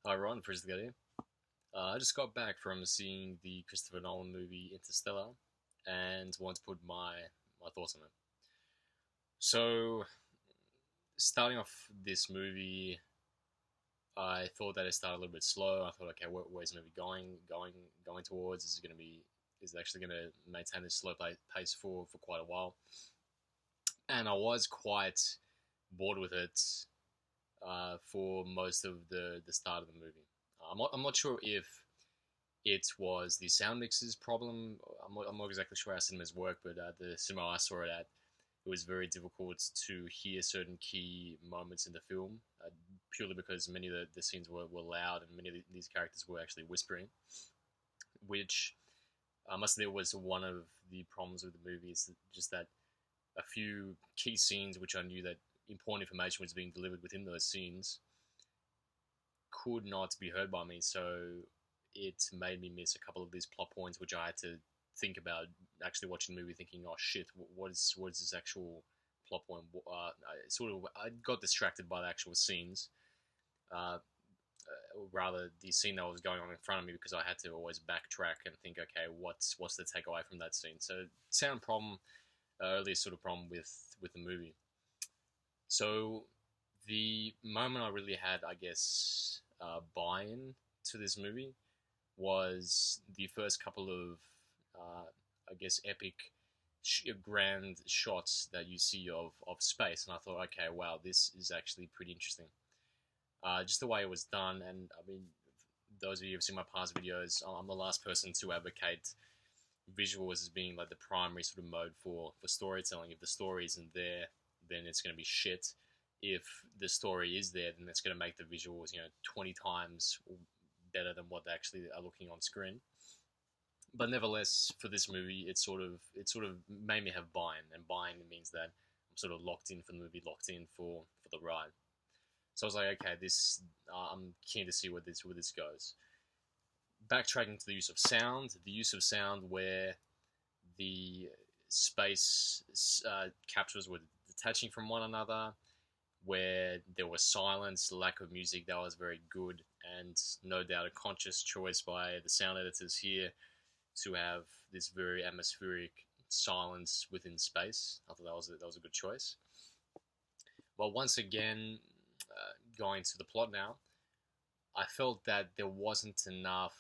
Hi Ron, Forristicat here. I just got back from seeing the Christopher Nolan movie Interstellar and want to put my thoughts on it. So, starting off this movie, I thought that it started a little bit slow. I thought, okay, where's the movie going towards? Is it actually going to maintain this slow pace for quite a while? And I was quite bored with it for most of the start of the movie. I'm not sure if it was the sound mix's problem. I'm not exactly sure how cinemas work, but the cinema I saw it at, it was very difficult to hear certain key moments in the film, purely because many of the scenes were loud and many of these characters were actually whispering, which I must say was one of the problems with the movie is just that a few key scenes which I knew that important information was being delivered within those scenes could not be heard by me. So it made me miss a couple of these plot points, which I had to think about actually watching the movie, thinking, "Oh shit, what is this actual plot point?" I got distracted by the actual scenes, rather the scene that was going on in front of me, because I had to always backtrack and think, okay, what's the takeaway from that scene? So sound problem, earlier sort of problem with the movie. So the moment I really had, I guess, buy-in to this movie was the first couple of, I guess, epic, grand shots that you see of space, and I thought, okay, wow, this is actually pretty interesting. Just the way it was done, and I mean, those of you who've seen my past videos, I'm the last person to advocate visuals as being like the primary sort of mode for storytelling. If the story isn't there, then it's going to be shit. If the story is there, then it's going to make the visuals 20 times better than what they actually are looking on screen. But nevertheless, for this movie, it sort of made me have buy-in, and buy-in means that I'm sort of locked in for the movie, locked in for the ride. So I was like, okay, this I'm keen to see where this goes. Backtracking to the use of sound where the space capsules were detaching from one another, where there was silence, lack of music, that was very good, and no doubt a conscious choice by the sound editors here to have this very atmospheric silence within space. I thought that was a good choice. Well, once again, going to the plot now, I felt that there wasn't enough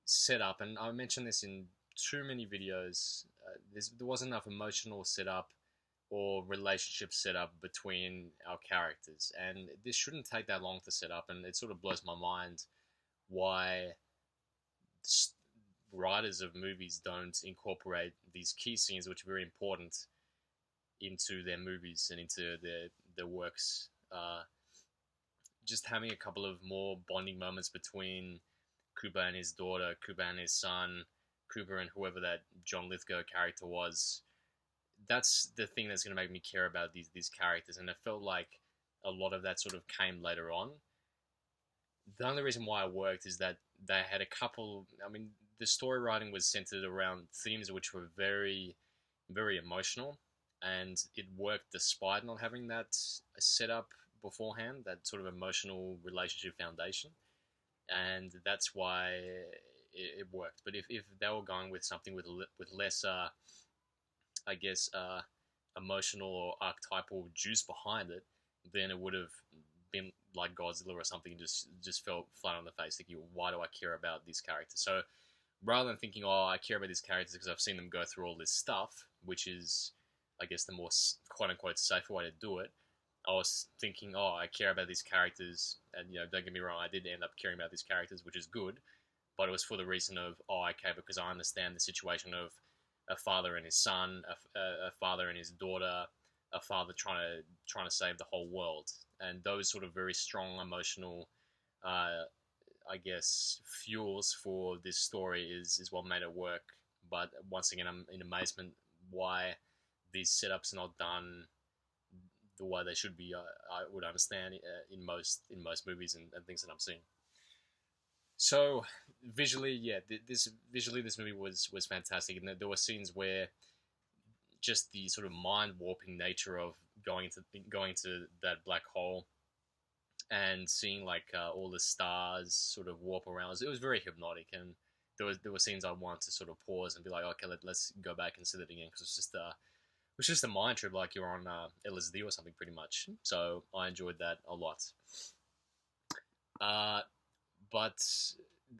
setup, and I mentioned this in too many videos. There wasn't enough emotional setup or relationship setup between our characters, and this shouldn't take that long to set up. And it sort of blows my mind why writers of movies don't incorporate these key scenes, which are very important, into their movies and into their works. Just having a couple of more bonding moments between Cooper and his daughter, Cooper and his son, Cooper and whoever that John Lithgow character was. That's the thing that's going to make me care about these characters, and it felt like a lot of that sort of came later on. The only reason why it worked is that they had a couple. I mean, the story writing was centered around themes which were very, very emotional, and it worked despite not having that set up beforehand, that sort of emotional relationship foundation, and that's why it worked. But if they were going with something with less, I guess, emotional or archetypal juice behind it, then it would have been like Godzilla or something. Just felt flat on the face, thinking, why do I care about these characters? So rather than thinking, oh, I care about these characters because I've seen them go through all this stuff, which is, I guess, the more quote unquote safer way to do it. I was thinking, oh, I care about these characters, and don't get me wrong, I did end up caring about these characters, which is good, but it was for the reason of, oh, okay, because I understand the situation of a father and his son, a father and his daughter, a father trying to save the whole world, and those sort of very strong emotional, I guess, fuels for this story is what made it work. But once again, I'm in amazement why these setups are not done the way they should be. I would understand in most movies and things that I'm seeing. So visually, yeah, this movie was fantastic, and there were scenes where just the sort of mind warping nature of going to that black hole and seeing like all the stars sort of warp around. It was very hypnotic, and there were scenes I wanted to sort of pause and be like, okay, let's go back and see that again because it's just a mind trip, like you're on LSD or something, pretty much. So I enjoyed that a lot. Uh, but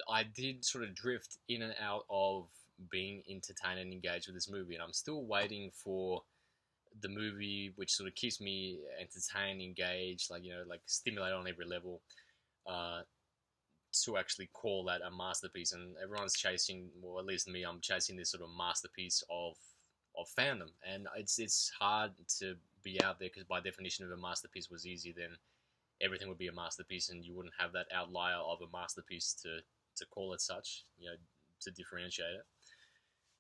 I did sort of drift in and out of being entertained and engaged with this movie, and I'm still waiting for the movie which sort of keeps me entertained, engaged, like like stimulated on every level, uh, to actually call that a masterpiece. And everyone's chasing, well, at least me, I'm chasing this sort of masterpiece of fandom, and it's hard to be out there because by definition, if a masterpiece was easy, then everything would be a masterpiece, and you wouldn't have that outlier of a masterpiece to call it such, to differentiate it.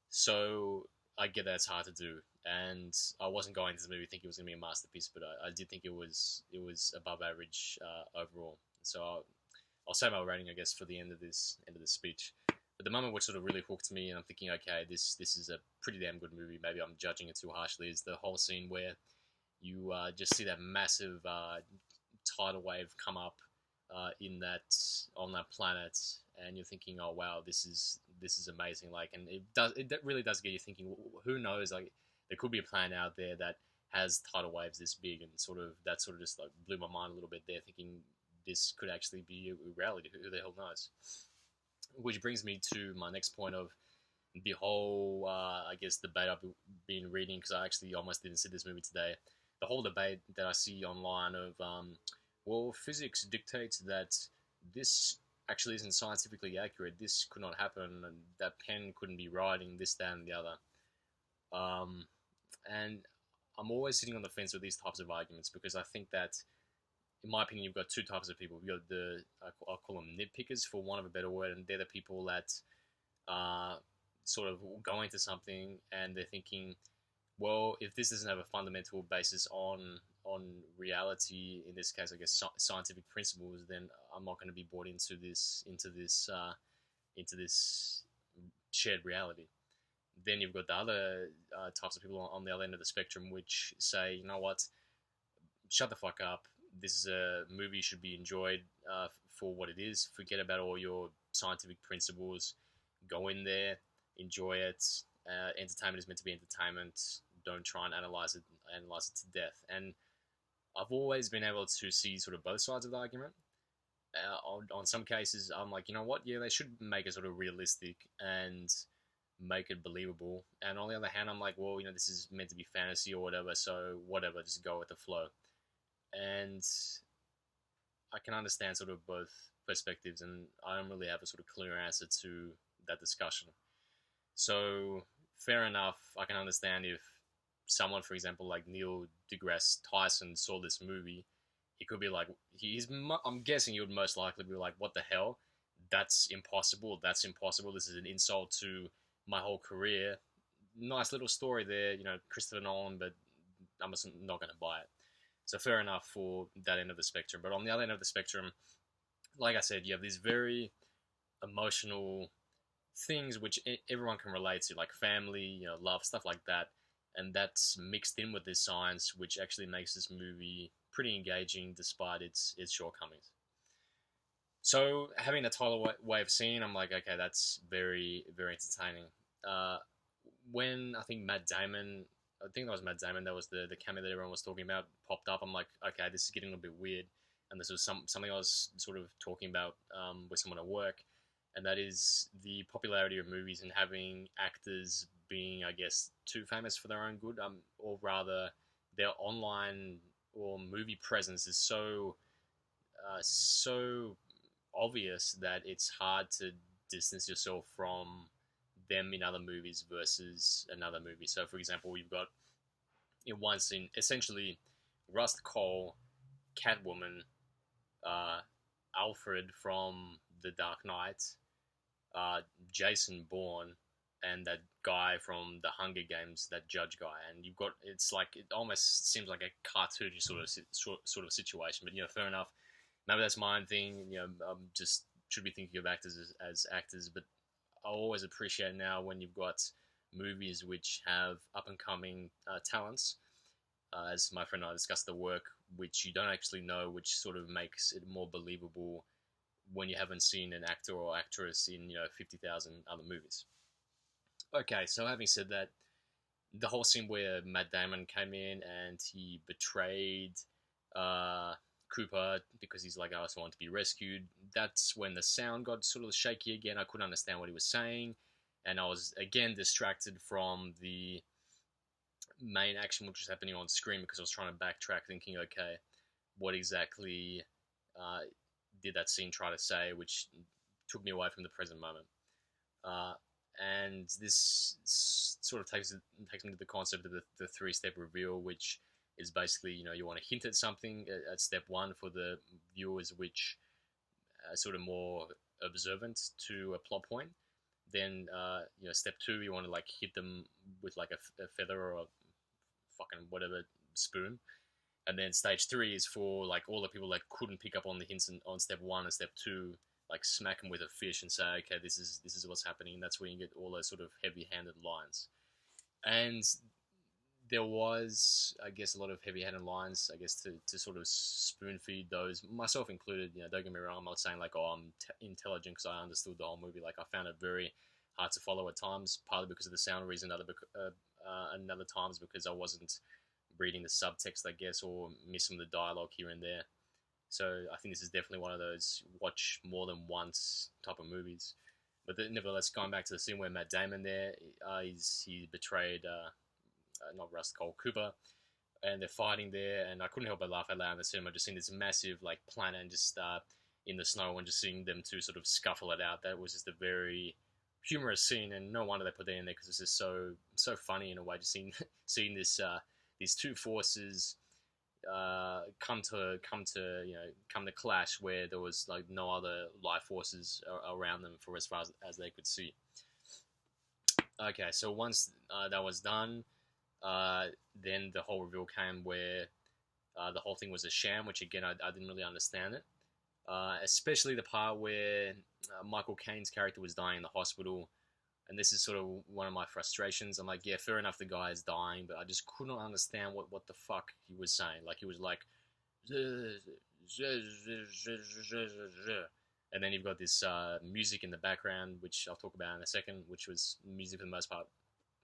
So I get that it's hard to do, and I wasn't going to this movie thinking it was going to be a masterpiece, but I did think it was above average overall. So I'll say my rating, I guess, for the end of this speech. But the moment which sort of really hooked me, and I'm thinking, okay, this is a pretty damn good movie. Maybe I'm judging it too harshly. Is the whole scene where you just see that massive tidal wave come up in that on that planet, and you're thinking, oh wow, this is amazing. Like, and it really does get you thinking. Who knows? Like, there could be a planet out there that has tidal waves this big, and that sort of just like blew my mind a little bit there, thinking this could actually be a reality. Who the hell knows? Which brings me to my next point of the whole, I guess, debate I've been reading, because I actually almost didn't see this movie today. The whole debate that I see online of, well, physics dictates that this actually isn't scientifically accurate. This could not happen, and that pen couldn't be writing this, that, and the other. Um, and I'm always sitting on the fence with these types of arguments because I think that, in my opinion, you've got two types of people. You've got I'll call them nitpickers, for want of a better word, and they're the people that sort of go into something and they're thinking, well, if this doesn't have a fundamental basis on reality, in this case, I guess scientific principles, then I'm not going to be brought into this shared reality. Then you've got the other types of people on the other end of the spectrum, which say, you know what, shut the fuck up. This is a movie should be enjoyed for what it is. Forget about all your scientific principles. Go in there, enjoy it. Entertainment is meant to be entertainment. Don't try and analyze it to death. And I've always been able to see sort of both sides of the argument. On some cases, I'm like, you know what? Yeah, they should make it sort of realistic and make it believable. And on the other hand, I'm like, well, this is meant to be fantasy or whatever, so whatever, just go with the flow. And I can understand sort of both perspectives, and I don't really have a sort of clear answer to that discussion. So fair enough, I can understand if someone, for example, like Neil deGrasse Tyson saw this movie, he could be like, I'm guessing he would most likely be like, what the hell? That's impossible. That's impossible. This is an insult to my whole career. Nice little story there, Christopher Nolan, but I'm just not going to buy it. So fair enough for that end of the spectrum. But on the other end of the spectrum, like I said, you have these very emotional things which everyone can relate to, like family, love, stuff like that. And that's mixed in with this science, which actually makes this movie pretty engaging despite its shortcomings. So having the tidal wave scene, I'm like, okay, that's very, very entertaining. When I think that was Matt Damon, that was the cameo that everyone was talking about, popped up, I'm like, okay, this is getting a bit weird. And this was something I was sort of talking about with someone at work, and that is the popularity of movies and having actors being, I guess, too famous for their own good, or rather, their online or movie presence is so obvious that it's hard to distance yourself from them in other movies versus another movie. So, for example, you've got in one scene, essentially, Rust Cole, Catwoman, Alfred from The Dark Knight, Jason Bourne, and that guy from The Hunger Games, that judge guy. And you've got, it's like, it almost seems like a cartoonish sort of situation. But, fair enough. Maybe that's my own thing. Just should be thinking of actors as actors. But I always appreciate now when you've got movies which have up-and-coming talents. As my friend and I discussed at work, which you don't actually know, which sort of makes it more believable when you haven't seen an actor or actress in 50,000 other movies. Okay, so having said that, the whole scene where Matt Damon came in and he betrayed uh, Cooper because he's like, I also want to be rescued. That's when the sound got sort of shaky again. I couldn't understand what he was saying, and I was again distracted from the main action which was happening on screen because I was trying to backtrack, thinking, okay, what exactly uh, did that scene try to say, which took me away from the present moment. Uh, and this sort of takes me to the concept of the three-step reveal, which is basically, you want to hint at something at step one for the viewers, which are sort of more observant to a plot point. Then step two, you want to like hit them with like a feather or a fucking whatever spoon. And then stage three is for like all the people that couldn't pick up on the hints on step one and step two, like smack them with a fish and say, okay, this is what's happening. And that's where you get all those sort of heavy-handed lines. And there was, I guess, a lot of heavy-handed lines, I guess, to sort of spoon feed those, myself included. Don't get me wrong, I'm not saying like, oh, I'm intelligent because I understood the whole movie. Like, I found it very hard to follow at times, partly because of the sound reason, another times because I wasn't reading the subtext, I guess, or missing the dialogue here and there. So I think this is definitely one of those watch more than once type of movies. But nevertheless, going back to the scene where Matt Damon there, he betrayed not Rust Cole, Cooper, and they're fighting there, and I couldn't help but laugh out loud in the cinema, just seeing this massive like planet and just in the snow and just seeing them two sort of scuffle it out. That was just a very humorous scene, and no wonder they put that in there because it's just so funny in a way, just seeing this these two forces come to clash where there was like no other life forces around them for as far as they could see. Okay, so once that was done, then the whole reveal came where the whole thing was a sham, which again I didn't really understand it, especially the part where Michael Caine's character was dying in the hospital. And this is sort of one of my frustrations. I'm like, yeah, fair enough, the guy is dying, but I just couldn't understand what the fuck he was saying. Like, he was like, and then you've got this music in the background, which I'll talk about in a second, which was music for the most part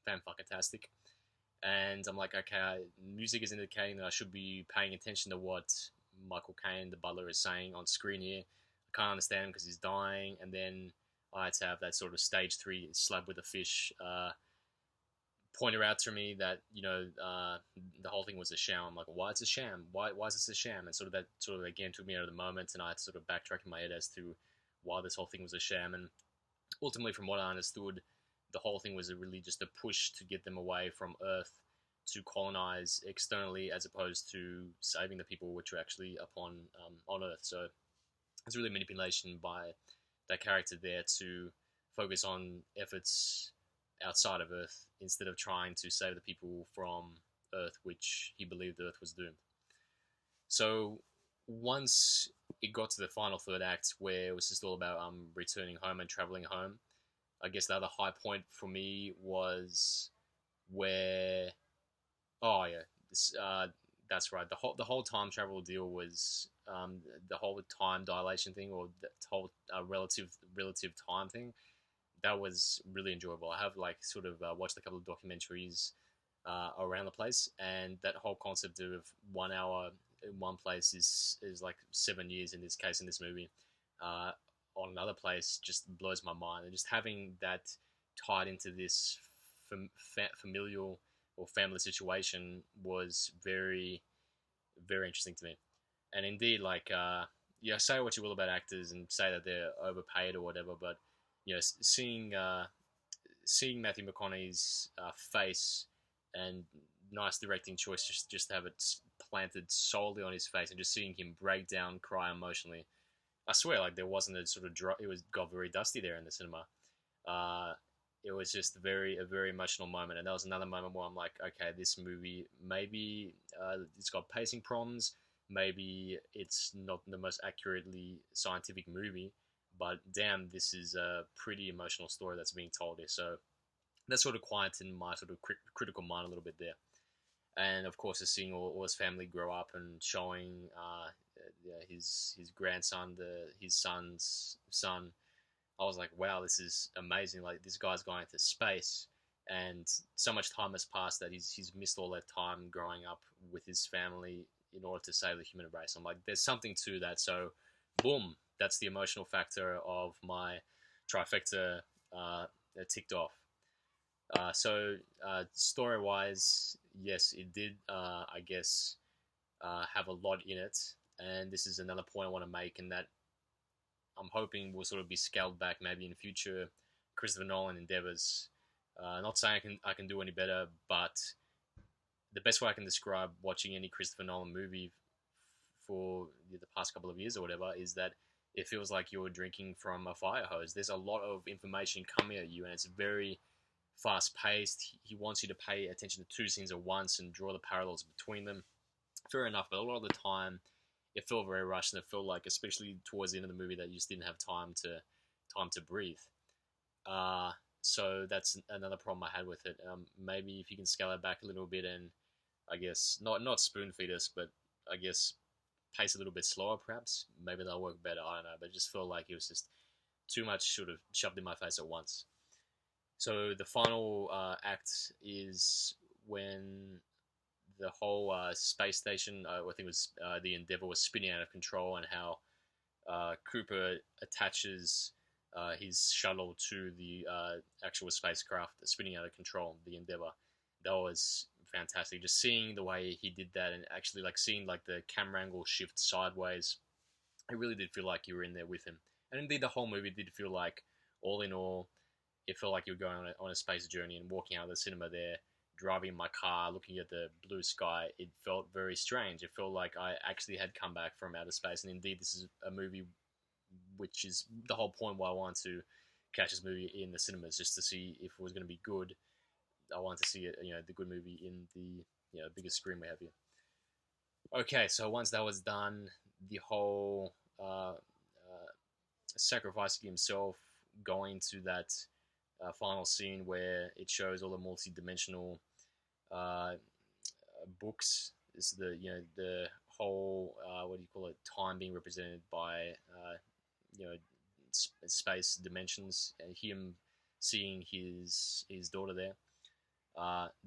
fan-fucking-tastic. And I'm like, okay, music is indicating that I should be paying attention to what Michael Caine, the butler, is saying on screen here. I can't understand him because he's dying, and then I had to have that sort of stage three slab with a fish pointer out to me that the whole thing was a sham. I'm like, why it's a sham? Why is this a sham? And that sort of again took me out of the moment, and I had to sort of backtrack in my head as to why this whole thing was a sham. And ultimately, from what I understood, the whole thing was really just a push to get them away from Earth to colonize externally, as opposed to saving the people which were actually on Earth. So it's really manipulation by that character there to focus on efforts outside of Earth instead of trying to save the people from Earth, which he believed Earth was doomed. So once it got to the final third act, where it was just all about returning home and traveling home, I guess the other high point for me was where, oh yeah, that's right. The whole time travel deal was the whole time dilation thing, or the whole relative time thing. That was really enjoyable. I have like sort of watched a couple of documentaries around the place, and that whole concept of 1 hour in one place is like 7 years in this case in this movie. On another place just blows my mind, and just having that tied into this familial or family situation was very, very interesting to me. And indeed, like, say what you will about actors and say that they're overpaid or whatever, but seeing Matthew McConaughey's face and nice directing choice, just to have it planted solely on his face and just seeing him break down, cry emotionally. I swear, like there wasn't a sort of got very dusty there in the cinema. It was just a very emotional moment, and that was another moment where I'm like, okay, this movie maybe it's got pacing problems, maybe it's not the most accurately scientific movie, but damn, this is a pretty emotional story that's being told here. So that sort of quietened my sort of critical mind a little bit there. and of course, seeing all his family grow up and showing yeah, his grandson, his son's son. I was like, wow, this is amazing. Like this guy's going into space, and so much time has passed that he's missed all that time growing up with his family in order to save the human race. I'm like, there's something to that. So, boom, that's the emotional factor of my trifecta ticked off. Story wise, yes, it did. I guess have a lot in it, and this is another point I want to make, and that I'm hoping will sort of be scaled back maybe in future Christopher Nolan endeavors. Not saying I can do any better, but the best way I can describe watching any Christopher Nolan movie for the past couple of years or whatever is that it feels like you're drinking from a fire hose. There's a lot of information coming at you, and it's very fast paced. He wants you to pay attention to two scenes at once and draw the parallels between them. Fair enough, but a lot of the time it felt very rushed, and it felt like, especially towards the end of the movie, that you just didn't have time to breathe. Uh, so that's another problem I had with it. Maybe if you can scale it back a little bit, and I guess not spoon feed us, but I guess pace a little bit slower, perhaps maybe that'll work better. I don't know, but it just felt like it was just too much sort of shoved in my face at once. So the final act is when the whole space station, I think it was the Endeavour, was spinning out of control, and how Cooper attaches his shuttle to the actual spacecraft spinning out of control, the Endeavour. That was fantastic. Just seeing the way he did that, and actually like seeing like the camera angle shift sideways, it really did feel like you were in there with him. And indeed, the whole movie did feel like, all in all, it felt like you were going on a space journey, and walking out of the cinema there, driving in my car, looking at the blue sky, it felt very strange. It felt like I actually had come back from outer space. And indeed, this is a movie which is the whole point why I wanted to catch this movie in the cinemas, just to see if it was going to be good. I wanted to see it, the good movie in the biggest screen we have here. Okay, so once that was done, the whole sacrificing himself, going to that final scene where it shows all the multi-dimensional uh, books. Is the whole what do you call it? Time being represented by you know space dimensions, and him seeing his daughter there.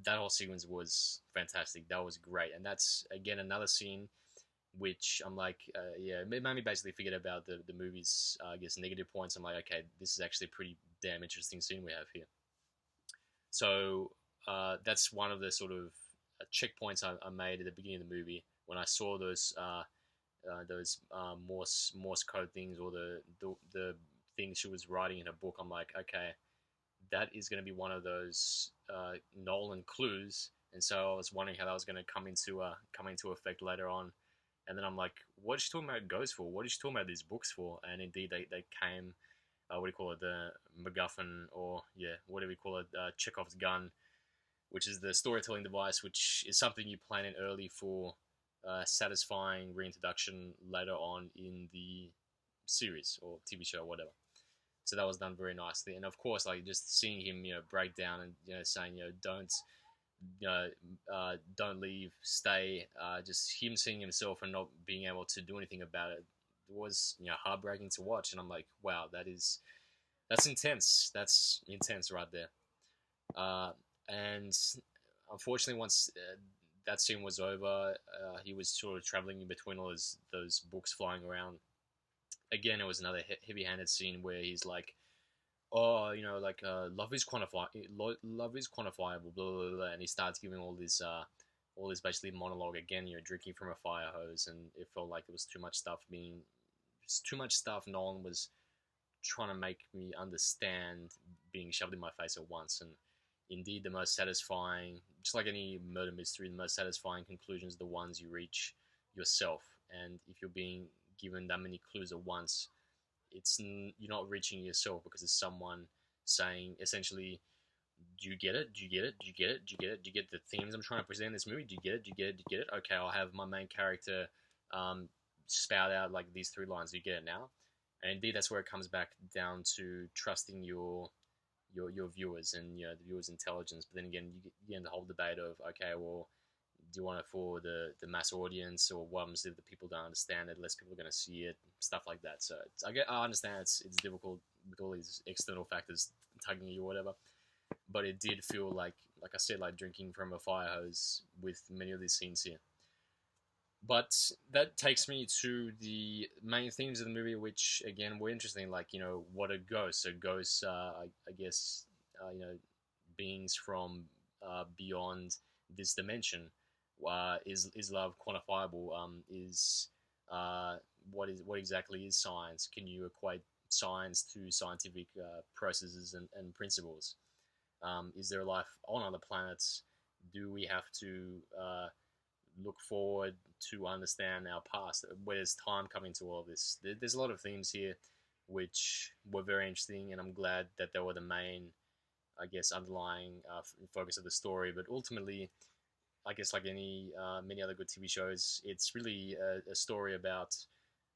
That whole sequence was fantastic. That was great, and that's again another scene which I'm like, yeah, it made me basically forget about the movie's, I guess, negative points. I'm like, okay, this is actually a pretty damn interesting scene we have here. So that's one of the sort of checkpoints I made at the beginning of the movie when I saw those Morse code things, or the things she was writing in her book. I'm like, okay, that is going to be one of those Nolan clues. And so I was wondering how that was going to come into effect later on. And then I'm like, what is she talking about ghosts for? What is she talking about these books for? And indeed, they came, what do you call it, the MacGuffin, or, yeah, whatever you call it, Chekhov's gun, which is the storytelling device, which is something you plan in early for satisfying reintroduction later on in the series or TV show or whatever. So that was done very nicely. And of course, like just seeing him, break down and, saying, don't leave, stay. Just him seeing himself and not being able to do anything about it was, heartbreaking to watch. And I'm like, wow, that's intense. That's intense right there. And unfortunately, once that scene was over, he was sort of traveling in between all those books flying around. Again, it was another heavy-handed scene where he's like, oh, like love is love is quantifiable, blah, blah, blah, and he starts giving all this basically monologue again, drinking from a fire hose, and it felt like it was too much stuff too much stuff Nolan was trying to make me understand being shoved in my face at once. And indeed, the most satisfying, just like any murder mystery, the most satisfying conclusions are the ones you reach yourself. And if you're being given that many clues at once, you're not reaching yourself, because it's someone saying essentially, do you get it? Do you get it? Do you get it? Do you get it? Do you get the themes I'm trying to present in this movie? Do you get it? Do you get it? Do you get it? Okay, I'll have my main character spout out like these three lines. Do you get it now? And indeed, that's where it comes back down to trusting your viewers and the viewers' intelligence. But then again, you get the whole debate of, okay, well, do you want it for the mass audience, or what happens if the people don't understand it? Less people are going to see it, stuff like that. So I understand it's difficult with all these external factors tugging you or whatever, but it did feel like I said, like drinking from a fire hose with many of these scenes here. But that takes me to the main themes of the movie, which again were interesting. Like, what are ghosts? So ghosts, I guess, beings from beyond this dimension. Is love quantifiable? Is what exactly is science? Can you equate science to scientific processes and principles? Is there life on other planets? Do we have to look forward to understand our past? Where does time come into all of this? There's a lot of themes here which were very interesting, and I'm glad that they were the main, I guess, underlying focus of the story. But ultimately, I guess like any many other good TV shows, it's really a story about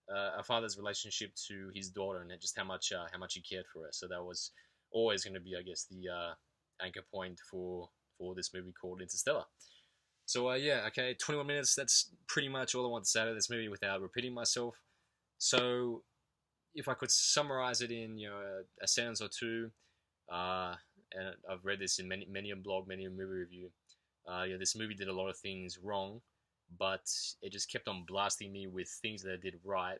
a father's relationship to his daughter and just how much he cared for her. So that was always going to be, I guess, the anchor point for this movie called Interstellar. So yeah, okay, 21 minutes. That's pretty much all I want to say to this movie without repeating myself. So if I could summarize it in a sentence or two, uh, and I've read this in many a blog, many a movie review. This movie did a lot of things wrong, but it just kept on blasting me with things that it did right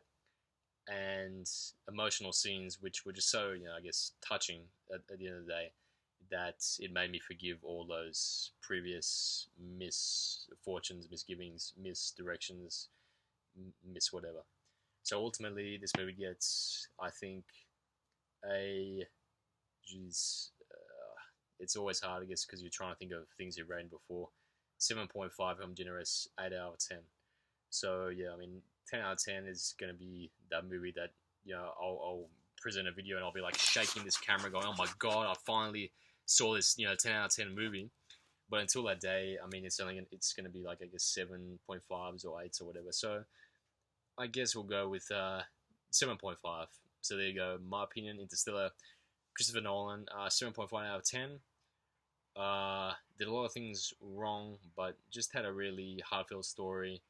and emotional scenes which were just so, I guess, touching at the end of the day, that it made me forgive all those previous misfortunes, misgivings, misdirections, miss whatever. So ultimately, this movie gets, I think, a geez, it's always hard, I guess, because you're trying to think of things you've rated before. 7.5, I'm generous. 8 out of 10. So yeah, I mean, 10 out of 10 is going to be that movie that I'll present a video and I'll be like shaking this camera, going, "Oh my god, I finally saw this 10 out of 10 movie." But until that day, I mean, it's going to be like, I guess, 7.5s or 8s or whatever. So I guess we'll go with 7.5. So there you go. My opinion, Interstellar, Christopher Nolan, 7.5 out of 10. Did a lot of things wrong, but just had a really heartfelt story,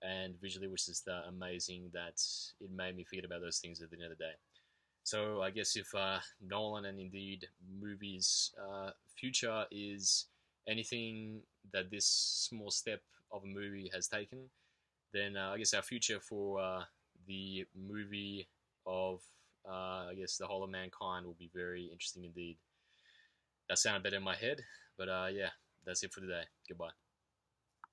and visually was just amazing that it made me forget about those things at the end of the day. So I guess if Nolan and indeed movies' future is anything that this small step of a movie has taken, then I guess our future for the movie of, I guess, the whole of mankind will be very interesting indeed. That sounded better in my head, but yeah, that's it for today. Goodbye.